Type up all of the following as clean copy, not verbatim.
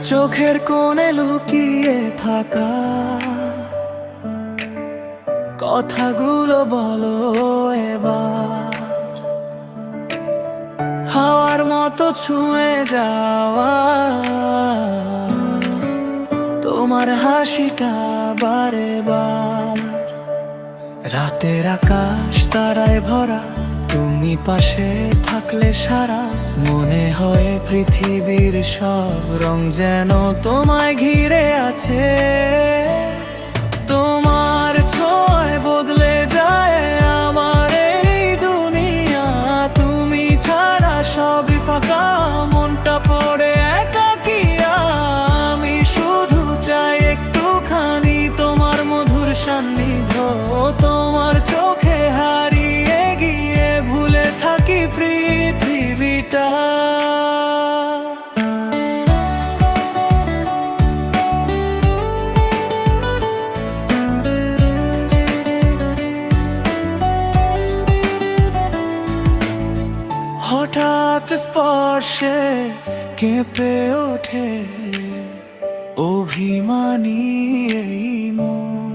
চোখের কোণে লুকিয়ে থাকা কথাগুলো বলো এবার, হাওয়ার মতো ছুঁয়ে যাওয়া তোমার হাসিটা বারে বার। রাতের আকাশ তারায় ভরা, তুমি পাশে থাকলে সারা মনে হয় পৃথিবীর সব রং যেন তোমায় ঘিরে আছে। তোমার ছোঁয়ায় বদলে যায় আমার এই দুনিয়া, তুমি ছাড়া সবই ফাঁকা, মনটা পড়ে একাকিয়া। আমি শুধু চাই একটুখানি তোমার মধুর সান্নিধ্য, তোমার চোখে হারিয়ে গিয়ে ভুলে থাকি পৃথিবীটা। হঠাৎ স্পর্শে কেঁপে ওঠে অভিমানী এই মন,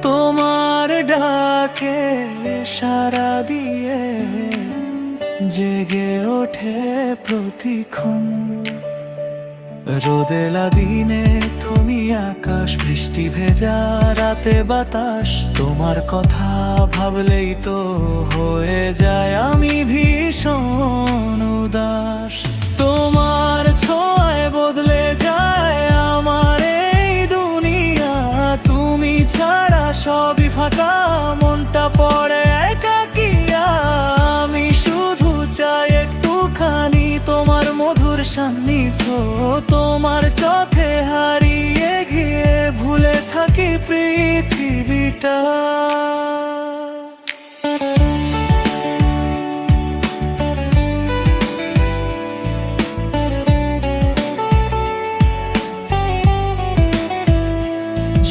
তোমার ডাকে সাড়া দিয়ে জেগে ওঠে প্রতিক্ষণ। রোদেলা দিনে তুমি আকাশ, বৃষ্টি ভেজা রাতে বাতাস, তোমার কথা ভাবলেই তো হয়ে যায় আমি ভীষণ উদাস। তোমার ছোঁয়ায় বদলে যায় আমার এই দুনিয়া, তুমি ছাড়া সবই ফাঁকা, মনটা পড়ে একাকিয়া। আমি শুধু চাই একটুখানি তোমার মধুর সান্নিধ্য, তোমার চোখে হারিয়ে গিয়ে ভুলে থাকি পৃথিবীটা।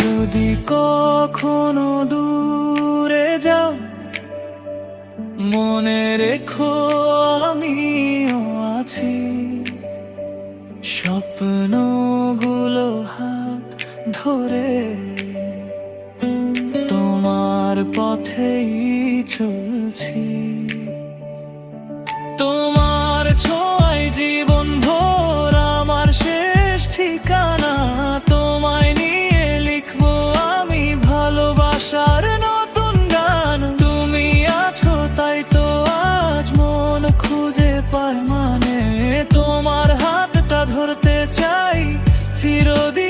যদি কখনো দূরে যাও, মনে রেখো আমিও আছি। স্বপ্নগুলো হাত ধরে তোমার পথেই চলছি। তোমার ছোঁয়ায় জীবন ভোর আমার শেষ ঠিকানা, তোমায় নিয়ে লিখবো আমি ভালোবাসার নতুন গান। তুমি আছো তাই তো আজ মন খুঁজে পায় মানে, তোমার হাতটা ধরতে চাই চিরদিন।